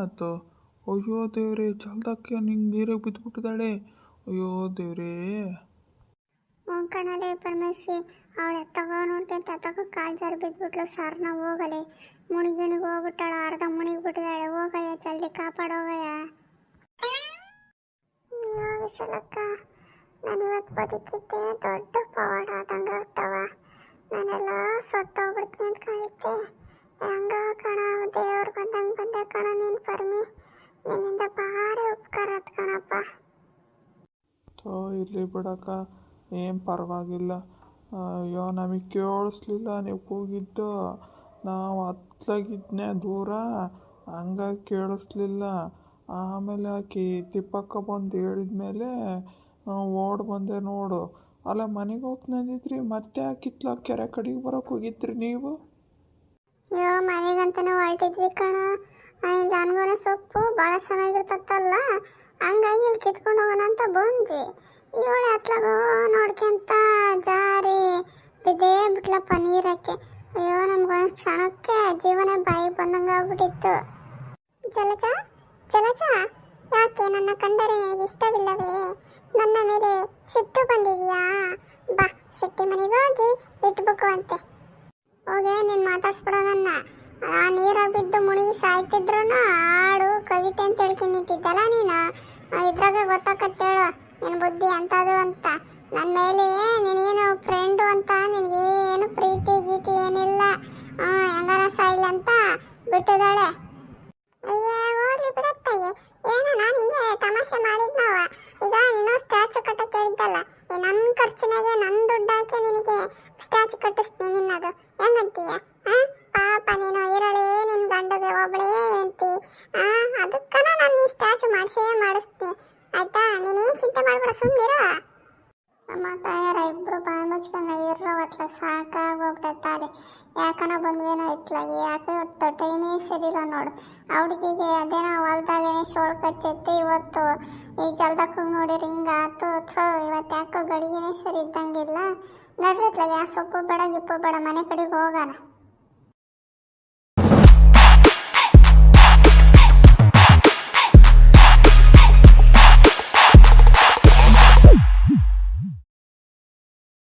ಏನಾಯ್ತು? ಅಯ್ಯೋ ದೇವ್ರೆ, ಜಲ್ದಕ್ಕೆ ನಿಂಗೆ ನೀರಿಗೆ ಬಿದ್ದುಬಿಟ್ಟಿದ್ದಾಳೆ. ಅಯ್ಯೋ ದೇವ್ರೇ. ಕಣಲೆ ಪರಮೇಶಿ, ಅವಳೆ ತಗೋ ನೋಡ್ಕೊಂತ ತಗೋ ಕಾಲು ಜಾರಿ ಬಿದ್ದುಬಿಟ್ಲು. ಸರ್ನ ಹೋಗಲಿ, ಮುಣಿಗಿಣಿಗೆ ಹೋಗ್ಬಿಟ್ಟಾಳ, ಅರ್ಧ ಮುಣಿಗ್ಬಿಟ್ಟಿದ್ದಾಳೆ. ಹೋಗಯ್ಯ ಜಲ್ದಿ ಕಾಪಾಡೋಗಯ್ಯ. ವಿಶಾಲಕ್ಕ, ನಾನು ಇವತ್ತು ಬದುಕಿದ್ದೆ ದೊಡ್ಡ ಪವಾಡ ಆದಂಗೆ ಆಗ್ತಾವ. ನಾನೆಲ್ಲ ಸತ್ತೋಗ್ಬಿಡ್ತೀನಿ ಅಂತ ಕಾಣಿತ್ತೆ. ಹಂಗ ಕಣ, ದೇವ್ರು ಬಂದೆ ಕಣ ನೀನು ಪರ್ಮಿ. ನಿನ್ನಿಂದ ಭಾರಿ ಉಪಕಾರ ಆಯ್ತು ಕಣಪ್ಪ. ಇರಲಿ ಬಿಡಕ್ಕ, ಏನು ಪರವಾಗಿಲ್ಲ. ಅಯ್ಯೋ ನಮಗೆ ಕೇಳಿಸ್ಲಿಲ್ಲ ನೀವು ಕೂಗಿದ್ದು. ನಾವು ಹತ್ಲಾಗಿದ್ನೇ ದೂರ, ಹಂಗಾಗಿ ಕೇಳಿಸ್ಲಿಲ್ಲ. ಆಮೇಲೆ ಆಕಿ ತಿಪ್ಪಕ್ಕ ಬಂದು ಹೇಳಿದ್ಮೇಲೆ ಓಡ್ ಬಂದೆ ನೋಡು. ಅಲ್ಲ, ಮನೆಗೆ ಹೋಗ್ತಂದಿದ್ರಿ, ಮತ್ತೆ ಹಾಕಿತ್ಲ ಕೆರೆ ಕಡೆಗೆ ಬರೋಕೆ ಹೋಗಿದ್ರಿ ನೀವು? ಅಯ್ಯೋ ಮನೆಗಂತನೂ ಹೊರಟಿದ್ವಿ ಕಣ. ಈಗ ಅನ್ಗೋನ ಸೊಪ್ಪು ಭಾಳ ಚೆನ್ನಾಗಿರ್ತತ್ತಲ್ಲ, ಹಂಗಾಗಿ ಇಲ್ಲಿ ಕಿತ್ಕೊಂಡು ಹೋಗೋಣ ಅಂತ ಬಂದ್ವಿ. ಇವಳೆ ಹತ್ಲಾಗ ನೋಡ್ಕೊಂತ ಜಾರಿ ಬಿದ್ದೇ ಬಿಟ್ಲಪ್ಪ ನೀರಕ್ಕೆ. ಅಯ್ಯೋ ನಮ್ಗೊಂದು ಕ್ಷಣಕ್ಕೆ ಜೀವನ ಬಾಯಿಗೆ ಬಂದಂಗೆ ಆಗ್ಬಿಟ್ಟಿತ್ತು. ಜಲಜ ಜಲಜ, ಯಾಕೆ ನನ್ನ ಕಂಡರೆ ನನಗೆ ಇಷ್ಟವಿಲ್ಲವೇ? ನನ್ನ ಮೇಲೆ ಸಿಟ್ಟು ಬಂದಿದೆಯಾ? ಬಾ, ಶೆಟ್ಟಿ ಮನೆಗೆ ಹೋಗಿ ಇಟ್ಬೇಕುವಂತೆ. ಹೋಗಿ ನೀನು ಮಾತಾಡ್ಸ್ಬಿಡ ನನ್ನ. ನೀರಾಗ ಬಿದ್ದು ಮುಳುಗಿ ಸಾಯ್ತಿದ್ರು ಹಾಡು ಕವಿತೆ ಅಂತ ಹೇಳ್ಕೊಂಡು ನಿಂತಿದ್ದಲ್ಲ ನೀನು. ಇದ್ರಾಗ ಗೊತ್ತಾಕತ್ತೇಳು ನಿನ್ನ ಬುದ್ಧಿ ಅಂತದು ಅಂತ. ನನ್ನ ಮೇಲೆ ನೀನೇನು ಫ್ರೆಂಡು ಅಂತ ನಿನಗೇನು ಪ್ರೀತಿ ಗೀತಿ ಏನಿಲ್ಲ. ಹೆಂಗಾರ ಸಾಯಿಲ್ಲ ಅಂತ ಬಿಟ್ಟಿದ್ದಾಳೆ. ಅಯ್ಯ ಹೋಗ್ಲಿ ಬಿಡತ್ತಾಗೆ, ಏನೋ ನಾನು ಹಿಂಗೆ ತಮಾಷೆ ಮಾಡಿದ್ನವ. ಈಗ ನೀನು ಸ್ಟ್ಯಾಚು ಕಟ್ಟಕ್ಕೆ ಹೇಳಿದ್ದಲ್ಲ, ನನ್ನ ಖರ್ಚಿನಾಗೆ ನನ್ನ ದುಡ್ಡು ಹಾಕಿ ನಿನಗೆ ಸ್ಟ್ಯಾಚು ಕಟ್ಟಿಸ್ತೀನಿ. ನಿನ್ನದು ಹೆಂಗಂತೀಯ? ಪಾಪ ನೀನು ಇರಳೇ, ನಿನ್ನ ಗಂಡಗೆ ಒಬ್ಬಳೇ ಹೇಳ್ತಿ. ಅದಕ್ಕನ ನಾನು ಈ ಸ್ಟ್ಯಾಚು ಮಾಡಿಸ್ತೀನಿ ಆಯ್ತಾ? ನೀನೇನು ಚಿಂತೆ ಮಾಡ್ಬೇಡ, ಸುಮ್ಮನಿರ. ನಮ್ಮ ತಾಯಾರ ಇಬ್ಬರು ಬಾಯಿ ಮುಚ್ಕೊಂಡು ಇರೋ ಹೊತ್ಲಾಗ ಸಾಕಾಗೋಗ್ಬಿಟ್ಟೈತಾಳೆ. ಯಾಕನ ಬಂದ್ವೇನೋ ಇತ್ಲಾಗಿ, ಯಾಕೆ ಇವತ್ತು ಟೈಮೇ ಸರಿಲ್ಲ ನೋಡು. ಆ ಹುಡುಗಿಗೆ ಅದೇನೋ ಹೊಲ್ದಾಗೇನೆ ಶೋಳು ಕಚ್ಚೈತೆ. ಇವತ್ತು ಈ ಜಲ್ದಕ್ಕೆ ಹೋಗಿ ನೋಡಿರಿ ಹಿಂಗೆ ಆತು. ಇವತ್ತು ಯಾಕೋ ಗಡಿಗೆನೇ ಸರಿ ಇದ್ದಂಗಿಲ್ಲ. ನಡ್ರಿ ಇತ್ಲಾಗಿ ಆ ಸೊಪ್ಪು ಬೇಡ ಗಿಪ್ಪು ಬೇಡ, ಮನೆ ಕಡೆಗೆ ಹೋಗೋಣ.